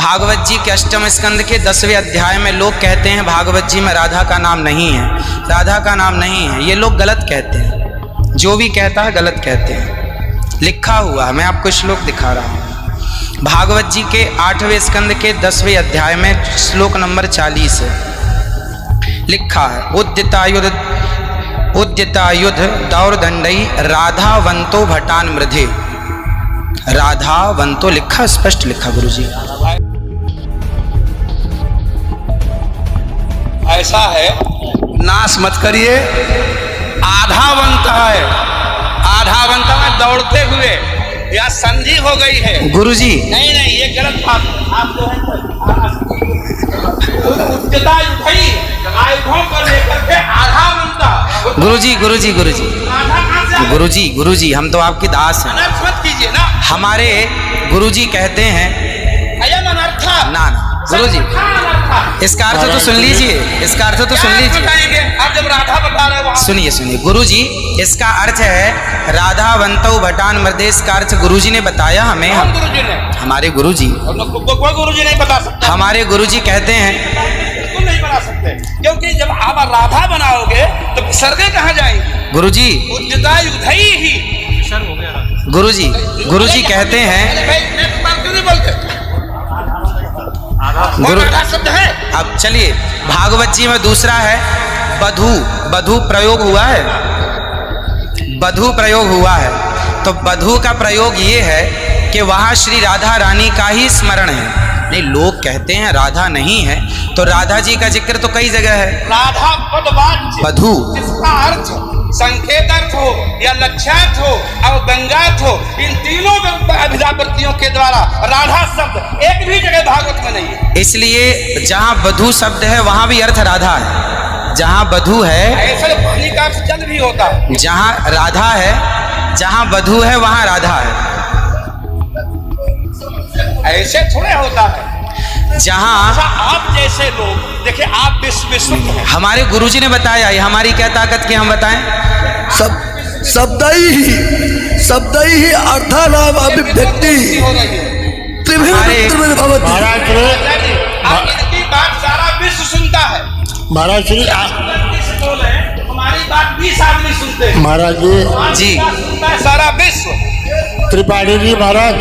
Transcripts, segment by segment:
भागवत जी के अष्टम स्कंद के 10वें अध्याय में लोग कहते हैं भागवत जी में राधा का नाम नहीं है, राधा का नाम नहीं है। ये लोग गलत कहते हैं, जो भी कहता है गलत कहते हैं। लिखा हुआ है, मैं आपको श्लोक दिखा रहा हूँ। भागवत जी के 8वें स्कंद के 10वें अध्याय में श्लोक नंबर 40 है, लिखा है उद्यतायुध दौरदंडई राधावंतो भटान मृधे। राधावंतो लिखा, स्पष्ट लिखा गुरुजी। ऐसा है, नाश मत करिए। आधावंत है, आधावंत में दौड़ते हुए या संधि हो गई है गुरुजी। नहीं नहीं, ये गलत बात। आप जो है उच्चता युद्धई आयुधों को लेकर के आधावंत। गुरुजी गुरुजी गुरुजी गुरुजी गुरुजी, हम तो आपकी दास हैं। अनर्थ मत कीजिए ना। हमारे गुरुजी कहते हैं अयम अनर्था ना गुरुजी, इसका अर्थ तो सुन लीजिए, इसका अर्थ तो सुन लीजिए। आप जब राधा बता रहे हो, सुनिए सुनिए गुरुजी, इसका अर्थ है राधावंतो भटान मृधे। इसका अर्थ गुरुजी ने बताया हमें। गुरुजी ने, हमारे गुरुजी, कोई गुरुजी नहीं बता सकता। हमारे गुरुजी कहते हैं बिल्कुल नहीं बना सकते, क्योंकि जब आप राधा बनाओगे तो सर्गे कहाँ जाएंगे गुरुजी। उद्यता युद्धई ही गुरुजी, गुरुजी कहते हैं गुरु शब्द है। अब चलिए, भागवत जी में दूसरा है बधू। बधू प्रयोग हुआ है, बधू प्रयोग हुआ है। तो बधू का प्रयोग ये है कि वहाँ श्री राधा रानी का ही स्मरण है। नहीं, लोग कहते हैं राधा नहीं है, तो राधा जी का जिक्र तो कई जगह है। राधा पदवाच्य बधू, जिसका अर्थ संकेत अर्थ हो या लक्ष्यार्थ हो और गंगार्थ हो, इन तीनों अभिधावृत्तियों के द्वारा राधा शब्द एक भी जगह भागवत में नहीं है। इसलिए जहाँ बधू शब्द है वहाँ भी अर्थ राधा है। जहाँ बधू है, ऐसे पानी का अर्थ जल भी होता है। जहाँ राधा है, जहाँ बधू है वहाँ राधा है। ऐसे थोड़े होता है। जहाँ आप जैसे लोग देखिए, आप विश्व हमारे गुरुजी ने बताया, ये हमारी क्या ताकत की हम बताएं। शब्दई ही अर्थानाम अभिव्यक्ति इनकी बात सारा विश्व सुनता है। महाराज श्री बोले हमारी बात 20 आदमी सुनते हैं। महाराज जी सुनता है सारा विश्व। त्रिपाठी जी, महाराज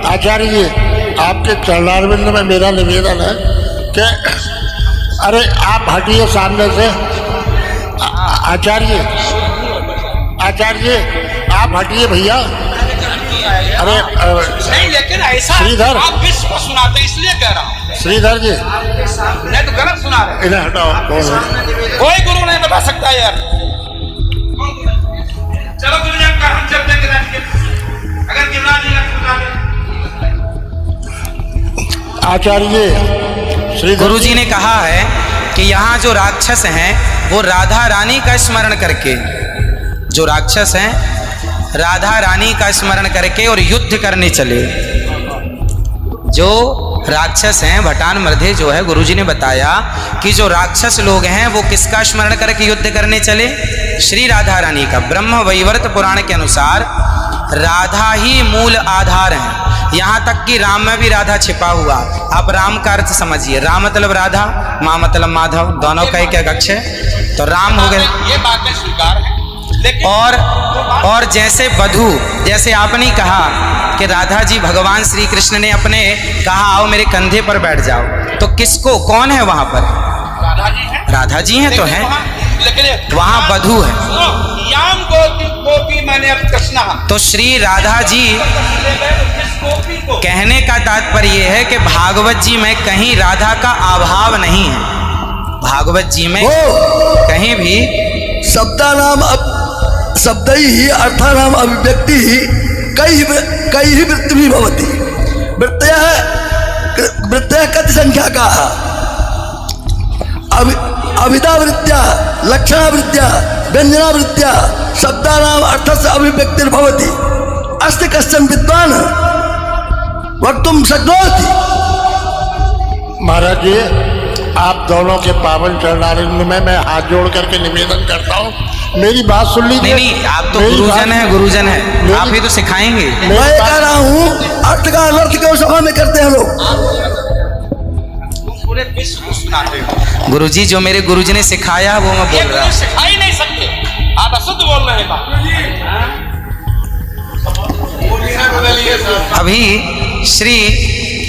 आचार्य जी, आपके चरणारविंद में मेरा निवेदन है कि अरे आप हटिए सामने से। आचार्य आप हटिए भैया। अरे नहीं, लेकिन ऐसा श्रीधर, आप विश्व को सुनाते इसलिए कह रहा हूँ। श्रीधर जी, नहीं तो गलत सुना रहे। इन्हें हटाओ। कोई गुरु नहीं बता सकता यार। चलो गुरु जी का हम चलते हैं, अगर गिरिराज जी का आचार्य श्री गुरुजी ने कहा है कि यहाँ जो राक्षस हैं वो राधा रानी का स्मरण करके, जो राक्षस हैं राधा रानी का स्मरण करके और युद्ध करने चले। जो राक्षस हैं भटान मृधे जो है, गुरुजी ने बताया कि जो राक्षस लोग हैं वो किसका स्मरण करके युद्ध करने चले? श्री राधा रानी का। ब्रह्म वैवर्त पुराण के अनुसार राधा ही मूल आधार है। यहाँ तक कि राम में भी राधा छिपा हुआ। आप राम का अर्थ समझिए, राम मतलब राधा, माँ मतलब माधव, दोनों का एक अक्ष है, तो राम हो गए। ये बातें स्वीकार है। और जैसे बधू, जैसे आपने कहा कि राधा जी भगवान श्री कृष्ण ने अपने कहा आओ मेरे कंधे पर बैठ जाओ, तो किसको, कौन है वहां पर? राधा जी हैं। राधा जी हैं तो हैं, लेकिन वहां बधू है। याम गोपी मैंने अब कृष्णा। तो श्री राधा जी कहने का तात्पर्य यह है कि भागवत जी में कहीं राधा का अभाव नहीं है। भागवत जी में कहीं भी शब्दई ही अर्थानाम अभिव्यक्ति ही कई ही वृत्ति भवति। वृत्तयः कति संख्या का अभिधावृत्त्या लक्षणावृत्त्या व्यंजनावृत्त्या शब्दानाम अर्थस्य अभिव्यक्तिर्भवति। अस्ति कश्चन विद्वान् वक्तुं शक्नोति। महाराज जी, आप दोनों के पावन चरणारविंद में मैं हाथ जोड़ करके निवेदन करता हूँ, मेरी बात सुन लीजिए। नहीं, आप तो गुरुजन हैं, गुरुजन हैं, आप ही तो सिखाएंगे। मैं कह रहा हूँ अर्थ का अनर्थ क्यों सभा में करते हैं लोग? गुरुजी जो मेरे गुरुजी ने सिखाया वो मैं ये बोल रहा गुरु हूँ। सिखा ही नहीं सकते, आप अशुद्ध बोल रहे हैं बात। अभी श्री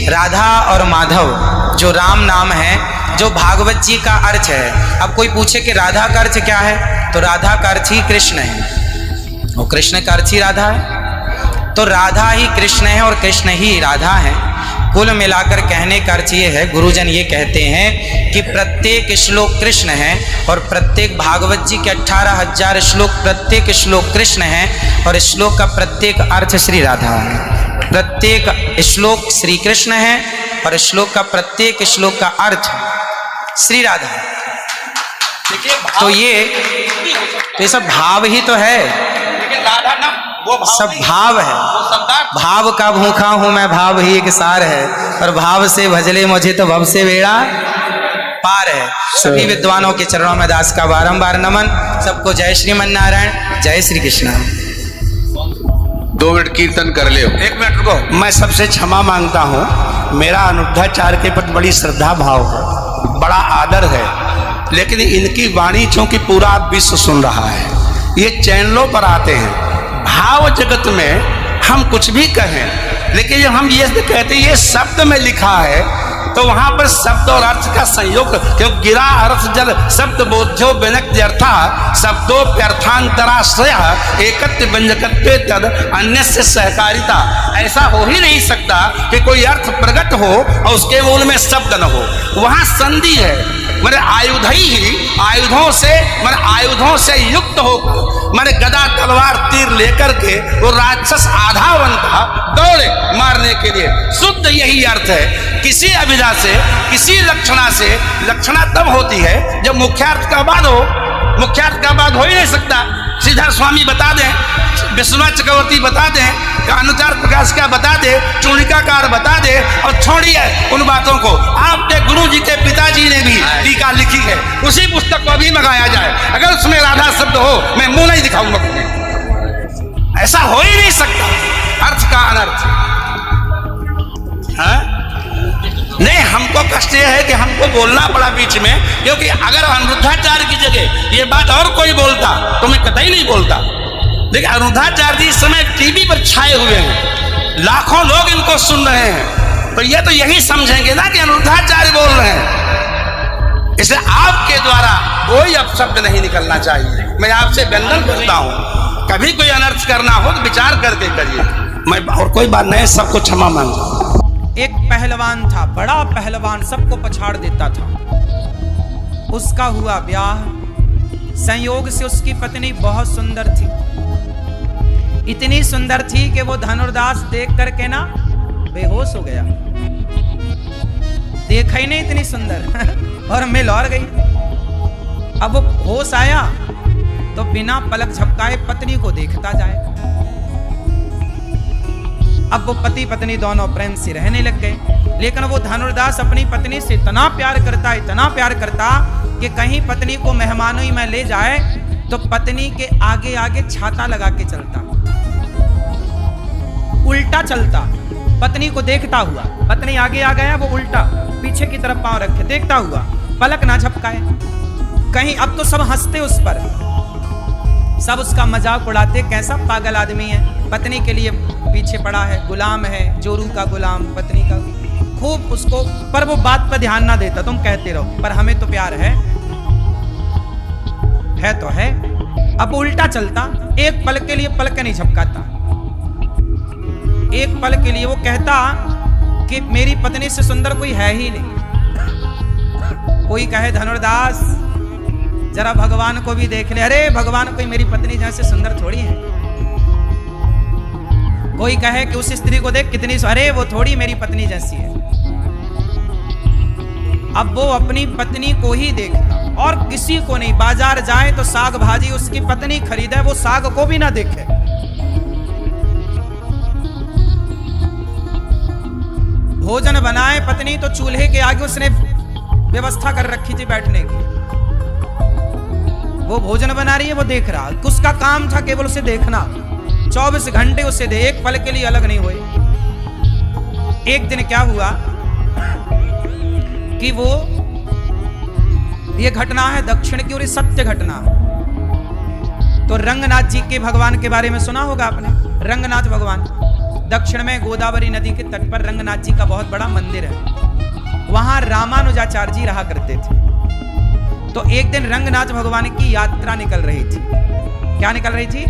राधा और माधव जो राम नाम है, जो भागवत जी का अर्थ है। अब कोई पूछे कि राधा का अर्थ क्या है, तो राधा का अर्थ ही कृष्ण है, वो कृष्ण का अर्थ ही राधा है। तो राधा ही कृष्ण है और कृष्ण ही राधा है। कुल मिलाकर कहने का अर्थ ये है, गुरुजन ये कहते हैं कि प्रत्येक श्लोक कृष्ण है और प्रत्येक भागवत जी के 18,000 श्लोक, प्रत्येक श्लोक कृष्ण है और श्लोक का प्रत्येक अर्थ श्री राधा है। प्रत्येक श्लोक श्री कृष्ण है और श्लोक का प्रत्येक श्लोक का अर्थ श्री राधा है। देखिए भाव तो ये सब भाव ही तो है, लेकिन राधा ना वो भाव सब नहीं, भाव है। वो शब्दार्थ। भाव का भूखा हूं मैं, भाव ही एक सार है, और भाव से भजले मुझे तो भव से बेड़ा पार है। सभी विद्वानों के चरणों में दास का बारंबार नमन। सबको जय श्रीमन नारायण, जय श्री कृष्ण। 2 मिनट कीर्तन कर ले। 1 मिनट रुको, मैं सबसे क्षमा मांगता हूँ। मेरा अनिरुद्धाचार्य के प्रति बड़ी श्रद्धा भाव है, बड़ा आदर है, लेकिन इनकी वाणी चूंकि पूरा विश्व सुन रहा है, ये चैनलों पर आते हैं। भाव जगत में हम कुछ भी कहें, लेकिन जब हम ये कहते हैं ये शब्द में लिखा है, तो वहां पर शब्द और अर्थ का संयोग, क्यों गिरा अर्थ जल शब्द बोध्यो व्यनक्त्यर्था शब्दोप्यर्थांतराश्रय एकत्व व्यंजकत्वे तद अन्य से सहकारिता। ऐसा हो ही नहीं सकता कि कोई अर्थ प्रकट हो और उसके मूल में शब्द न हो। वहां संधि है, मेरे आयुधों से युक्त होकर, मैंने गदा तलवार तीर लेकर के वो राक्षस आधावन था दौड़े मारने के लिए। शुद्ध यही अर्थ है। किसी अभिधा से, किसी लक्षणा से, लक्षणा तब होती है जब मुख्यार्थ का बाद हो। मुख्यार्थ का बाद हो ही नहीं सकता। श्रीधर स्वामी बता दें, विश्वनाथ चक्रवर्ती बता दें, अनुचार प्रकाश का बता दे, चूड़िकाकार बता दे, और छोड़िए उन बातों को। आपके गुरु जी के पिताजी ने भी टीका लिखी है, उसी पुस्तक को भी मंगाया जाए। अगर उसमें राधा शब्द हो, मैं मुंह नहीं दिखाऊंगा तुम्हें। ऐसा हो ही नहीं सकता। अर्थ का अनर्थ है? नहीं, हमको कष्ट यह है कि हमको बोलना पड़ा बीच में, क्योंकि अगर अनिरुद्धाचार्य की जगह ये बात और कोई बोलता तो मैं कतई नहीं बोलता। देखिए अनिरुद्धाचार्य जी इस समय टीवी पर छाए हुए हैं, लाखों लोग इनको सुन रहे हैं, तो ये तो यही समझेंगे ना कि अनिरुद्धाचार्य बोल रहे हैं। इसलिए आपके द्वारा कोई अपशब्द नहीं निकलना चाहिए। मैं आपसे वंदन करता हूँ, कभी कोई अनर्थ करना हो तो विचार करके करिए। मैं और कोई बात नहीं, सबको क्षमा मांगता हूँ। एक पहलवान था, बड़ा पहलवान, सबको पछाड़ देता था। उसका हुआ ब्याह, संयोग से उसकी पत्नी बहुत सुंदर थी। इतनी सुंदर थी कि वो धनुर्दास देख करके ना बेहोश हो गया। देखा ही नहीं इतनी सुंदर और मिल और गई। अब वो होश आया तो बिना पलक झपकाए पत्नी को देखता जाए। अब वो पति पत्नी दोनों प्रेम से रहने लग गए। लेकिन वो धनुर्दास अपनी पत्नी से इतना प्यार करता कि कहीं पत्नी को मेहमानों में ले जाए तो पत्नी के आगे आगे छाता लगा के चलता, उल्टा चलता, पत्नी को देखता हुआ। पत्नी आगे आ गया, वो उल्टा पीछे की तरफ पांव रखे देखता हुआ, पलक ना झपकाए कहीं। अब तो सब हंसते उस पर, सब उसका मजाक उड़ाते, कैसा पागल आदमी है, पत्नी के लिए पीछे पड़ा है, गुलाम है, जोरू का गुलाम पत्नी का। खूब उसको, पर वो बात पर ध्यान ना देता। तुम कहते रहो पर हमें तो प्यार है तो है। अब उल्टा चलता, एक पल के लिए पलक नहीं झपकाता। एक पल के लिए वो कहता कि मेरी पत्नी से सुंदर कोई है ही नहीं। कोई कहे धनुर्दास जरा भगवान को भी देख ले, अरे भगवान कोई मेरी पत्नी जैसे सुंदर थोड़ी है। कोई कहे कि उस स्त्री को देख कितनी, अरे वो थोड़ी मेरी पत्नी जैसी है। अब वो अपनी पत्नी को ही देखता और किसी को नहीं। बाजार जाए तो साग भाजी उसकी पत्नी खरीदे, वो साग को भी ना देखे। भोजन बनाए पत्नी तो चूल्हे के आगे उसने व्यवस्था कर रखी थी बैठने की। वो भोजन बना रही है, वो देख रहा। उसका काम था केवल उसे देखना, 24 घंटे उसे दे, एक पल के लिए अलग नहीं हुए। एक दिन क्या हुआ कि वो ये घटना है दक्षिण की और ये सत्य घटना है। तो रंगनाथ जी के भगवान के बारे में सुना होगा आपने। रंगनाथ भगवान दक्षिण में गोदावरी नदी के तट पर रंगनाथ जी का बहुत बड़ा मंदिर है। वहां रामानुजाचार्य जी रहा करते थे। तो एक दिन रंगनाथ भगवान की यात्रा निकल रही थी। क्या निकल रही थी?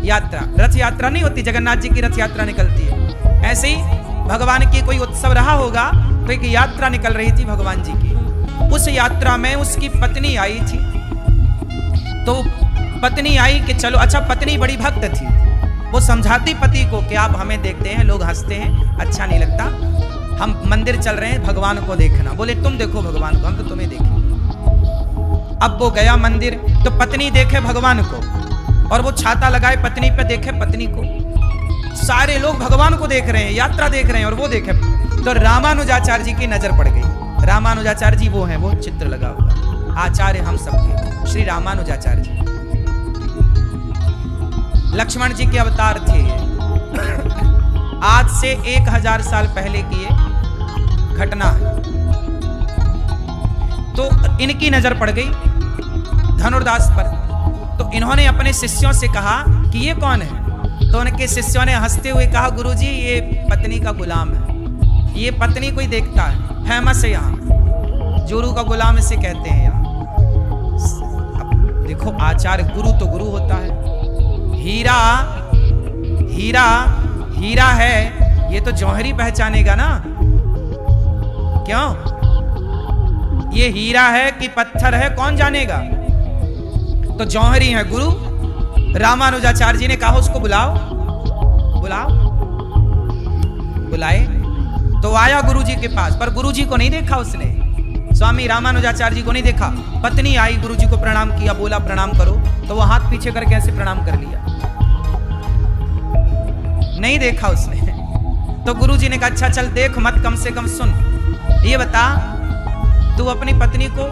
यात्रा। रथ यात्रा नहीं होती, जगन्नाथ जी की रथ यात्रा निकलती है, ऐसे ही भगवान की कोई उत्सव रहा होगा तो एक यात्रा निकल रही थी भगवान जी की। उस यात्रा में उसकी पत्नी आई थी। तो पत्नी आई कि चलो, अच्छा पत्नी बड़ी भक्त थी, वो समझाती पति को कि आप हमें देखते हैं, लोग हंसते हैं, अच्छा नहीं लगता, हम मंदिर चल रहे हैं भगवान को देखना। बोले तुम देखो भगवान को, हम तो तुम्हें देखें। अब वो गया मंदिर, तो पत्नी देखे भगवान को और वो छाता लगाए पत्नी पे, देखे पत्नी को। सारे लोग भगवान को देख रहे हैं, यात्रा देख रहे हैं और वो देखे। तो रामानुजाचार्य जी की नजर पड़ गई। रामानुजाचार्य जी वो हैं, वो चित्र लगा हुआ, आचार्य हम सबके श्री रामानुजाचार्य जी, लक्ष्मण जी के अवतार थे। आज से 1000 साल पहले की ये घटना है। तो इनकी नजर पड़ गई धनुर्दास पर। तो इन्होंने अपने शिष्यों से कहा कि ये कौन है? तो उनके शिष्यों ने हंसते हुए कहा, गुरुजी ये पत्नी का गुलाम है, ये पत्नी कोई देखता है, फेमस है यहाँ, जोरू का गुलाम इसे कहते हैं यहाँ। अब देखो आचार्य, गुरु तो गुरु होता है। हीरा हीरा हीरा है, ये तो जौहरी पहचानेगा ना, क्यों? ये हीरा है कि पत्थर है कौन जानेगा? तो जौहरी है गुरु। रामानुजाचार्य जी ने कहा उसको बुलाओ, बुलाओ। बुलाए तो आया गुरु जी के पास, पर गुरु जी को नहीं देखा उसने, स्वामी रामानुजाचार्य जी को नहीं देखा। पत्नी आई, गुरु जी को प्रणाम किया, बोला प्रणाम करो, तो वो हाथ पीछे करके ऐसे प्रणाम कर लिया, नहीं देखा उसने। तो गुरु जी ने कहा अच्छा चल देख मत, कम से कम सुन, ये बता तू अपनी पत्नी को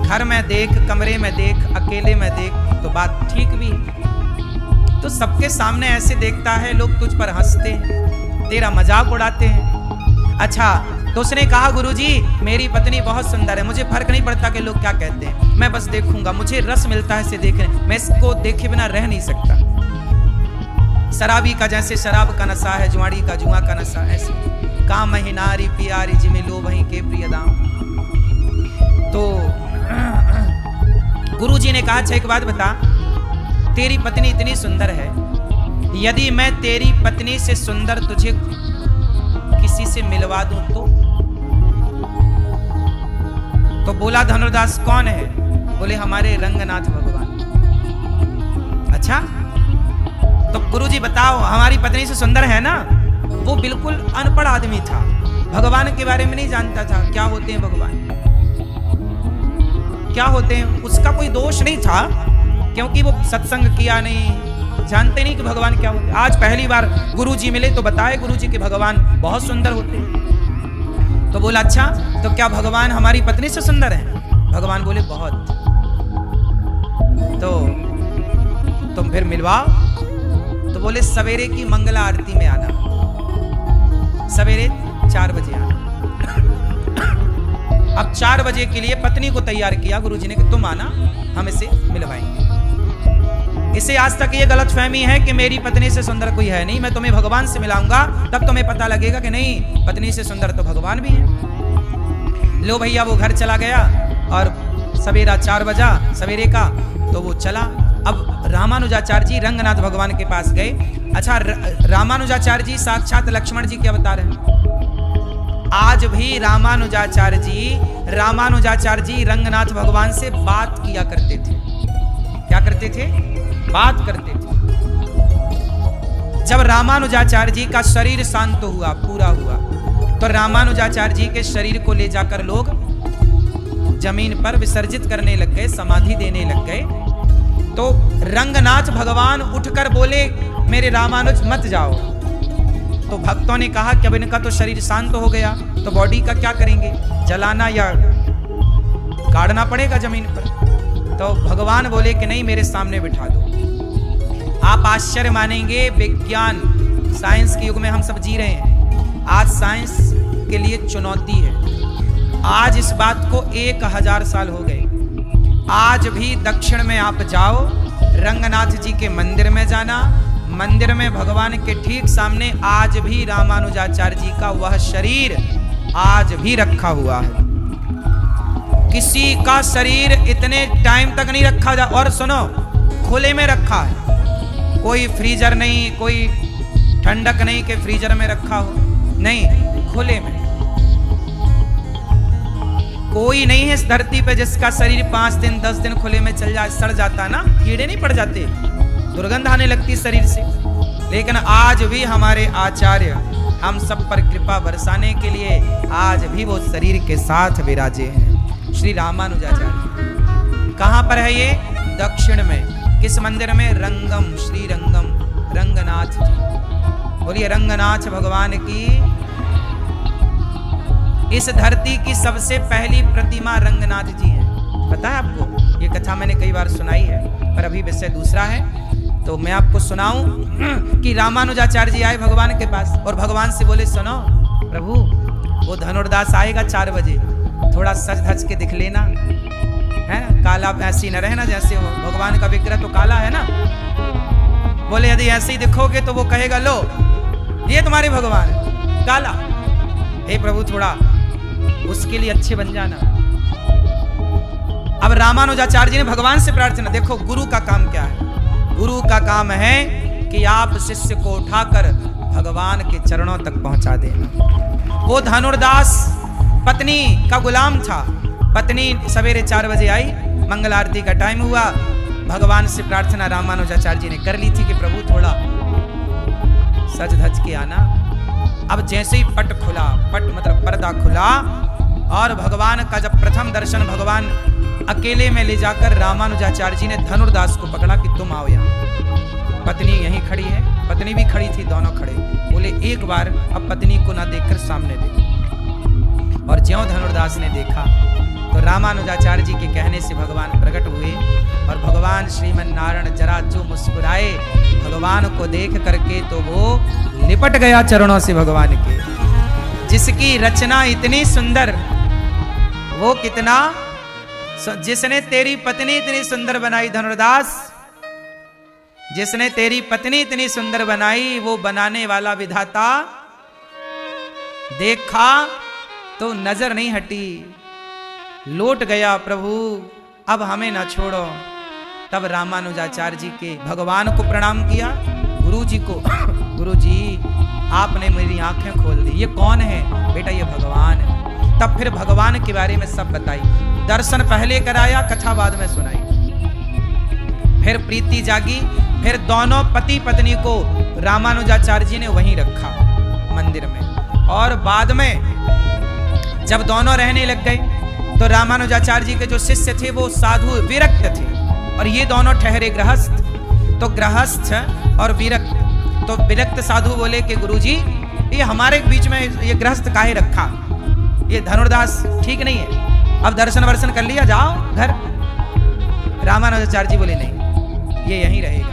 घर में देख, कमरे में देख, अकेले में देख तो बात ठीक भी है, तो सबके सामने ऐसे देखता है, लोग तुझ पर हंसते हैं, तेरा मजाक उड़ाते हैं। अच्छा, तो उसने कहा गुरुजी मेरी पत्नी बहुत सुंदर है, मुझे फर्क नहीं पड़ता कि लोग क्या कहते हैं, मैं बस देखूंगा, मुझे रस मिलता है इसे देखने, मैं इसको देखे बिना रह नहीं सकता। शराबी का जैसे शराब का नशा है, जुआड़ी का जुआ का नशा, ऐसे काम ही नारी प्यारी जिमे लो वहीं के प्रिय दाम। तो गुरुजी ने कहा अच्छा एक बात बता, तेरी पत्नी इतनी सुंदर है, यदि मैं तेरी पत्नी से सुंदर तुझे किसी से मिलवा दूं तो बोला धनुर्दास कौन है? बोले हमारे रंगनाथ भगवान। अच्छा, तो गुरुजी बताओ हमारी पत्नी से सुंदर है ना? वो बिल्कुल अनपढ़ आदमी था, भगवान के बारे में नहीं जानता था, क्या होते हैं भगवान, क्या होते हैं, उसका कोई दोष नहीं था, क्योंकि वो सत्संग किया नहीं, जानते नहीं कि भगवान क्या होते। आज पहली बार गुरुजी मिले तो बताए गुरुजी कि भगवान बहुत सुंदर होते हैं। तो बोला अच्छा, तो क्या भगवान हमारी पत्नी से सुंदर है? भगवान बोले बहुत। तो तुम फिर मिलवाओ। तो बोले सवेरे की मंगला आरती में आना, सवेरे 4 बजे आना। अब 4 बजे के लिए पत्नी को तैयार किया गुरुजी ने कि तुम आना, हम इसे मिलवाएंगे। इसे आज तक ये गलत फहमी है कि मेरी पत्नी से सुंदर कोई है नहीं, मैं तुम्हें भगवान से मिलाऊंगा, तब तुम्हें पता लगेगा कि नहीं पत्नी से सुंदर तो भगवान भी है। लो भैया वो घर चला गया और सवेरा 4 बजा सवेरे का, तो वो चला। अब रामानुजाचार्य जी रंगनाथ भगवान के पास गए। अच्छा, रामानुजाचार्य जी साक्षात लक्ष्मण जी के अवतार हैं। आज भी रामानुजाचार्य जी रंगनाथ भगवान से बात किया करते थे। क्या करते थे? बात करते थे। जब रामानुजाचार्य जी का शरीर शांत हुआ, पूरा हुआ, तो रामानुजाचार्य जी के शरीर को ले जाकर लोग जमीन पर विसर्जित करने लग गए, समाधि देने लग गए। तो रंगनाथ भगवान उठकर बोले मेरे रामानुज मत जाओ। तो भक्तों ने कहा कि अब इनका तो शरीर शांत हो गया, तो बॉडी का क्या करेंगे, जलाना या गाड़ना पड़ेगा जमीन पर। तो भगवान बोले कि नहीं, मेरे सामने बिठा दो। आप आश्चर्य मानेंगे, विज्ञान साइंस के युग में हम सब जी रहे हैं, आज साइंस के लिए चुनौती है। आज इस बात को 1000 साल हो गए, आज भी दक्षिण में आप जाओ, रंगनाथ जी के मंदिर में जाना, मंदिर में भगवान के ठीक सामने आज भी रामानुजाचार्य जी का वह शरीर आज भी रखा हुआ है। किसी का शरीर इतने टाइम तक नहीं रखा जा, और सुनो, खुले में रखा है, कोई फ्रीजर नहीं, कोई ठंडक नहीं कि फ्रीजर में रखा हो, नहीं, खुले में। कोई नहीं है इस धरती पे जिसका शरीर 5 दिन 10 दिन खुले में चल जाए, सड़ जाता ना, कीड़े नहीं पड़ जाते, दुर्गंध आने लगती शरीर से। लेकिन आज भी हमारे आचार्य हम सब पर कृपा बरसाने के लिए आज भी वो शरीर के साथ विराजे हैं, श्री रामानुजाचार्य। कहाँ पर है ये? दक्षिण में। किस मंदिर में? रंगम, श्री रंगम, रंगनाथ जी। बोलिए रंगनाथ भगवान की। इस धरती की सबसे पहली प्रतिमा रंगनाथ जी हैं। पता है आपको? ये कथा मैंने कई बार सुनाई है, पर अभी विषय दूसरा है, तो मैं आपको सुनाऊं कि रामानुजाचार्य जी आए भगवान के पास और भगवान से बोले, सुनो प्रभु, वो धनुर्दास आएगा 4 बजे, थोड़ा सज धज के दिख लेना, है ना, काला ऐसी न रहना जैसे हो, भगवान का विग्रह तो काला है ना। बोले यदि ऐसे ही दिखोगे तो वो कहेगा लो ये तुम्हारे भगवान है, काला। हे प्रभु थोड़ा उसके लिए अच्छे बन जाना। अब रामानुजाचार्य जी ने भगवान से प्रार्थना, देखो गुरु का काम क्या है? गुरु का काम है कि आप शिष्य को उठाकर भगवान के चरणों तक पहुंचा देना। वो धनुर्दास पत्नी का गुलाम था। पत्नी सवेरे 4 बजे आई, मंगल आरती का टाइम हुआ, भगवान से प्रार्थना रामानुजाचार्य जी ने कर ली थी कि प्रभु थोड़ा सज धज के आना। अब जैसे ही पट खुला, पट मतलब पर्दा खुला, और भगवान का जब प्रथम दर्शन भगवान अकेले में ले जाकर रामानुजाचार्य जी ने धनुर्दास को पकड़ा कि तुम आओ यहाँ। पत्नी यहीं खड़ी है, पत्नी भी खड़ी थी, दोनों खड़े। बोले एक बार अब पत्नी को ना देखकर सामने देखो। और ज्यों धनुर्दास ने देखा तो रामानुजाचार्य जी के कहने से भगवान प्रकट हुए, और भगवान श्रीमन नारायण जरा जो मुस्कुराए, भगवान को देख करके तो वो लिपट गया चरणों से भगवान के। जिसकी रचना इतनी सुंदर, वो कितना, जिसने तेरी पत्नी इतनी सुंदर बनाई धनुर्दास, जिसने तेरी पत्नी इतनी सुंदर बनाई, वो बनाने वाला विधाता देखा तो नजर नहीं हटी, लौट गया प्रभु अब हमें ना छोड़ो। तब रामानुजाचार्य जी के भगवान को प्रणाम किया, गुरु जी को, गुरु जी आपने मेरी आंखें खोल दी, ये कौन है? बेटा ये भगवान है। तब फिर भगवान के बारे में सब बताई, दर्शन पहले कराया, कथा बाद में सुनाई। फिर प्रीति जागी, फिर दोनों पति पत्नी को रामानुजाचार्य जी ने वहीं रखा मंदिर में। और बाद में जब दोनों रहने लग गए तो रामानुजाचार्य जी के जो शिष्य थे वो साधु विरक्त थे, और ये दोनों ठहरे गृहस्थ। तो गृहस्थ और विरक्त, तो विरक्त साधु बोले कि गुरुजी ये हमारे बीच में ये गृहस्थ काहे रखा, ये धनुर्दास ठीक नहीं है, अब दर्शन वर्शन कर लिया, जाओ घर। रामानुजाचार्य जी बोले नहीं, ये यहीं रहेगा।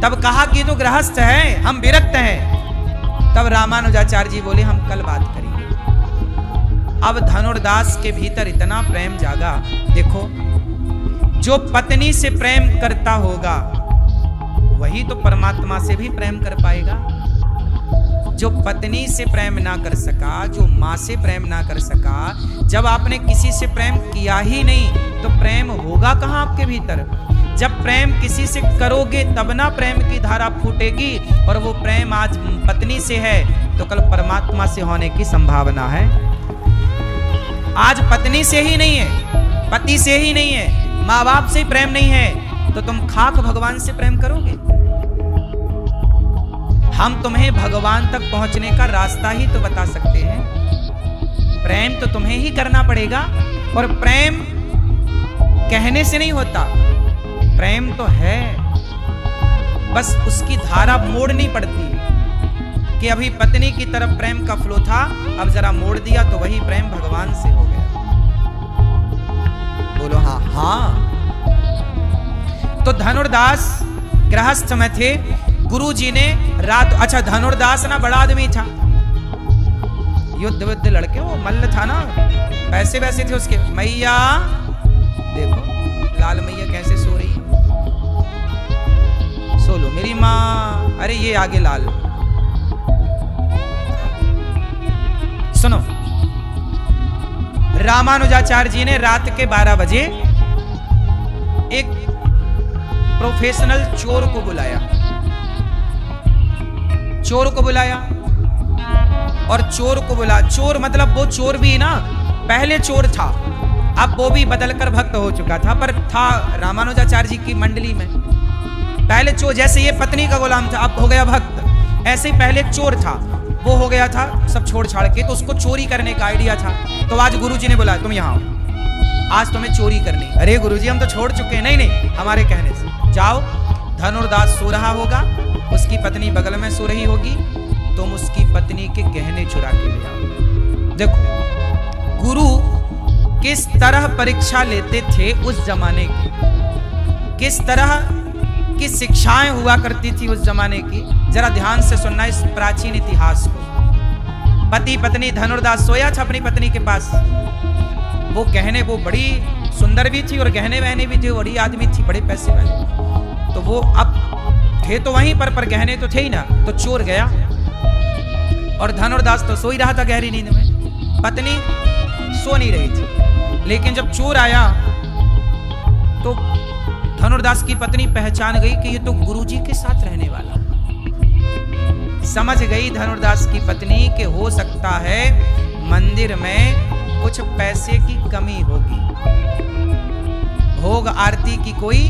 तब कहा कि तो गृहस्थ है, हम विरक्त हैं। तब रामानुजाचार्य जी बोले हम कल बात करेंगे। अब धनुर्दास के भीतर इतना प्रेम जागा। देखो, जो पत्नी से प्रेम करता होगा वही तो परमात्मा से भी प्रेम कर पाएगा। जो पत्नी से प्रेम ना कर सका, जो माँ से प्रेम ना कर सका, जब आपने किसी से प्रेम किया ही नहीं तो प्रेम होगा कहाँ आपके भीतर? जब प्रेम किसी से करोगे तब ना प्रेम की धारा फूटेगी, और वो प्रेम आज पत्नी से है तो कल परमात्मा से होने की संभावना है। आज पत्नी से ही नहीं है, पति से ही नहीं है, माँ बाप से प्रेम नहीं है, तो तुम खाक भगवान से प्रेम करोगे? हम तुम्हें भगवान तक पहुंचने का रास्ता ही तो बता सकते हैं। प्रेम तो तुम्हें ही करना पड़ेगा, और प्रेम कहने से नहीं होता, प्रेम तो है, बस उसकी धारा मोड़नी पड़ती है। कि अभी पत्नी की तरफ प्रेम का फ्लो था, अब जरा मोड़ दिया तो वही प्रेम भगवान से हो गया। बोलो हाँ हाँ। तो धनुर्दास गृहस्थ में थे, गुरु जी ने रात, अच्छा धनुर्दास ना बड़ा आदमी था, युद्ध लड़के, वो मल्ल था ना, पैसे वैसे थे उसके। मैया देखो लाल मैया कैसे सो रही है। सो लो मेरी माँ। अरे ये आगे लाल। सुनो, रामानुजाचार्य जी ने रात के 12 बजे एक प्रोफेशनल चोर को बुलाया। चोर को बुलाया और चोर को बुला, चोर मतलब वो चोर भी ना, पहले चोर था, अब वो भी बदलकर भक्त हो चुका था, पर था रामानुजाचार्य जी की मंडली में। पहले चोर, जैसे ये पत्नी का गुलाम था अब हो गया भक्त, ऐसे ही पहले चोर था, वो हो गया था सब छोड़ छाड़ के, तो उसको चोरी करने का आइडिया था। तो आज गुरुजी ने बोला तुम यहाँ आओ, आज तुम्हें चोरी करनी। अरे गुरुजी हम तो छोड़ चुके हैं। नहीं नहीं, हमारे कहने से जाओ, धनुर्दास सो रहा होगा, उसकी पत्नी बगल में सो रही होगी, तुम उसकी पत्नी के गहने चुरा के ले आओ। देखो गुरु किस तरह परीक्षा लेते थे उस जमाने की, किस तरह की शिक्षाएं हुआ करती थी उस जमाने की। जरा ध्यान से सुनना इस प्राचीन इतिहास को। पति पत्नी, धनुर्दास सोया था अपनी पत्नी के पास, वो गहने, वो बड़ी सुंदर भी थी और गहने वहने भी थे, बड़ी आदमी थी, बड़े पैसे वाले, तो वो अब थे तो वहीं पर गहने तो थे ही ना। तो चोर गया और धनुर्दास तो सो ही रहा था गहरी नींद में, पत्नी सो नहीं रही थी। लेकिन जब चोर आया तो धनुर्दास की पत्नी पहचान गई कि ये तो गुरुजी के साथ रहने वाला। समझ गई धनुर्दास की पत्नी कि हो सकता है मंदिर में कुछ पैसे की कमी होगी, भोग आरती की कोई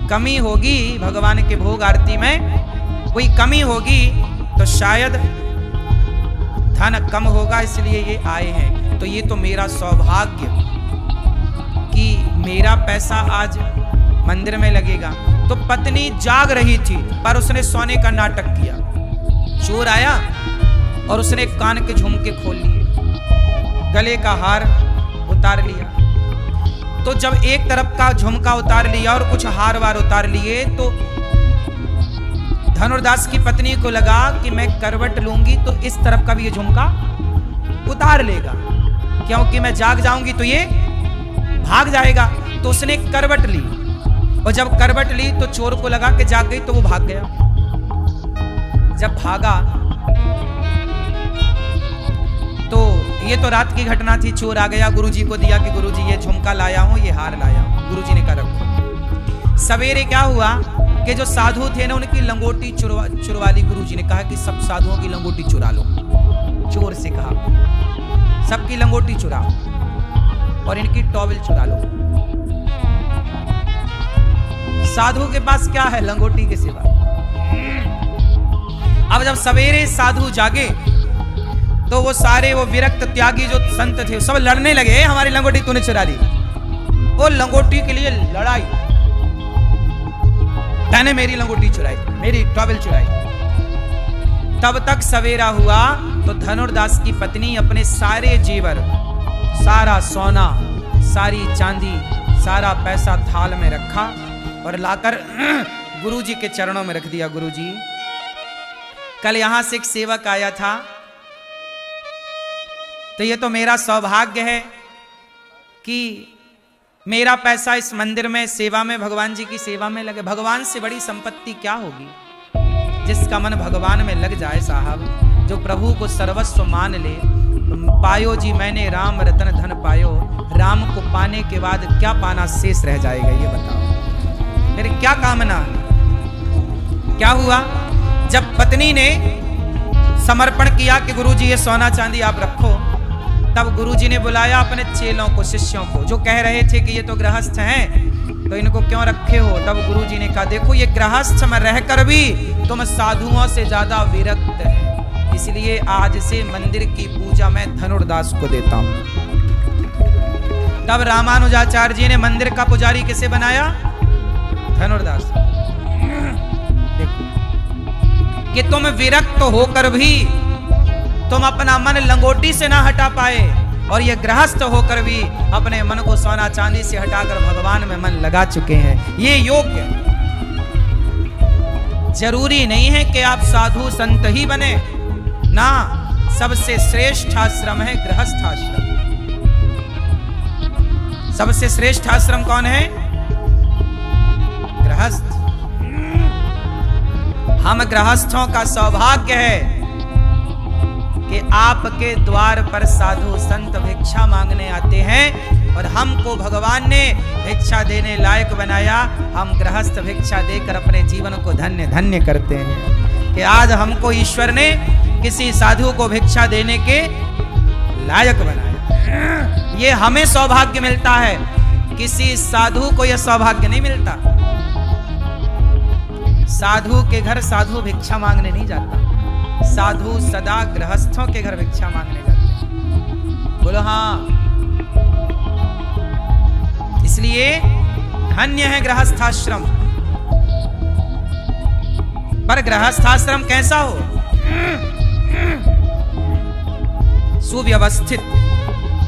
कमी होगी, भगवान के भोग आरती में कोई कमी होगी, तो शायद धन कम होगा इसलिए ये आए हैं। तो ये तो मेरा सौभाग्य कि मेरा पैसा आज मंदिर में लगेगा। तो पत्नी जाग रही थी पर उसने सोने का नाटक किया। चोर आया और उसने कान के झुमके खोल लिए, गले का हार उतार लिया। तो जब एक तरफ का झुमका उतार लिया और कुछ हार वार उतार लिए, तो धनुर्दास की पत्नी को लगा कि मैं करवट लूंगी तो इस तरफ का भी ये झुमका उतार लेगा, क्योंकि मैं जाग जाऊंगी तो ये भाग जाएगा। तो उसने करवट ली और जब करवट ली तो चोर को लगा कि जाग गई, तो वो भाग गया। जब भागा तो ये तो रात की घटना थी। चोर आ गया, गुरुजी को दिया कि गुरुजी ये झुमका लाया हूं, ये हार लाया हूं। गुरुजी ने कहा रखो। सवेरे क्या हुआ कि जो साधु थे ना उनकी लंगोटी चुरवा ली। गुरुजी ने कहा कि सब साधुओं की लंगोटी चुरा लो। चोर से कहा सबकी लंगोटी चुराओ और इनकी टॉवेल चुरा लो। साधु के पास क्या है लंगोटी के सिवा। अब जब सवेरे साधु जागे तो वो सारे वो विरक्त त्यागी जो संत थे सब लड़ने लगे, हमारी लंगोटी तूने चुरा ली। वो लंगोटी के लिए लड़ाई, तैने मेरी लंगोटी चुराई, मेरी टॉवेल चुराई। तब तक सवेरा हुआ तो धनुर्दास की पत्नी अपने सारे जेवर, सारा सोना, सारी चांदी, सारा पैसा थाल में रखा और लाकर गुरुजी के चरणों में रख दिया। गुरुजी, कल यहां से एक सेवक आया था, तो ये तो मेरा सौभाग्य है कि मेरा पैसा इस मंदिर में सेवा में, भगवान जी की सेवा में लगे। भगवान से बड़ी संपत्ति क्या होगी। जिसका मन भगवान में लग जाए साहब, जो प्रभु को सर्वस्व मान ले। पायो जी मैंने राम रतन धन पायो, राम को पाने के बाद क्या पाना शेष रह जाएगा ये बताओ। मेरे क्या कामना। क्या हुआ, जब पत्नी ने समर्पण किया कि गुरुजी ये सोना चांदी आप रखो, तब गुरुजी ने बुलाया अपने चेलों को, शिष्यों को, जो कह रहे थे कि ये तो गृहस्थ हैं तो इनको क्यों रखे हो। तब गुरुजी ने कहा देखो ये गृहस्थ में रहकर भी तुम साधुओं से ज्यादा विरक्त है, इसलिए आज से मंदिर की पूजा मैं धनुर्दास को देता हूं। तब रामानुजाचार्य जी ने मंदिर का पुजारी किसे बनाया, धनुर्दास। देखो कि तुम विरक्त होकर भी तुम अपना मन लंगोटी से ना हटा पाए, और ये गृहस्थ होकर भी अपने मन को सोना चांदी से हटाकर भगवान में मन लगा चुके हैं। ये योग्य। जरूरी नहीं है कि आप साधु संत ही बने ना, सबसे श्रेष्ठ आश्रम है गृहस्थ आश्रम। सबसे श्रेष्ठ आश्रम कौन है? गृहस्थ। हम गृहस्थों का सौभाग्य है कि आपके द्वार पर साधु संत भिक्षा मांगने आते हैं और हमको भगवान ने भिक्षा देने लायक बनाया। हम गृहस्थ भिक्षा देकर अपने जीवन को धन्य धन्य करते हैं कि आज हमको ईश्वर ने किसी साधु को भिक्षा देने के लायक बनाया। ये हमें सौभाग्य मिलता है, किसी साधु को यह सौभाग्य नहीं मिलता। साधु के घर साधु भिक्षा मांगने नहीं जाता, साधु सदा गृहस्थों के घर भिक्षा मांगने जाते हैं। बोलो हाँ। इसलिए धन्य है गृहस्थाश्रम। पर गृहस्थाश्रम कैसा हो? सुव्यवस्थित,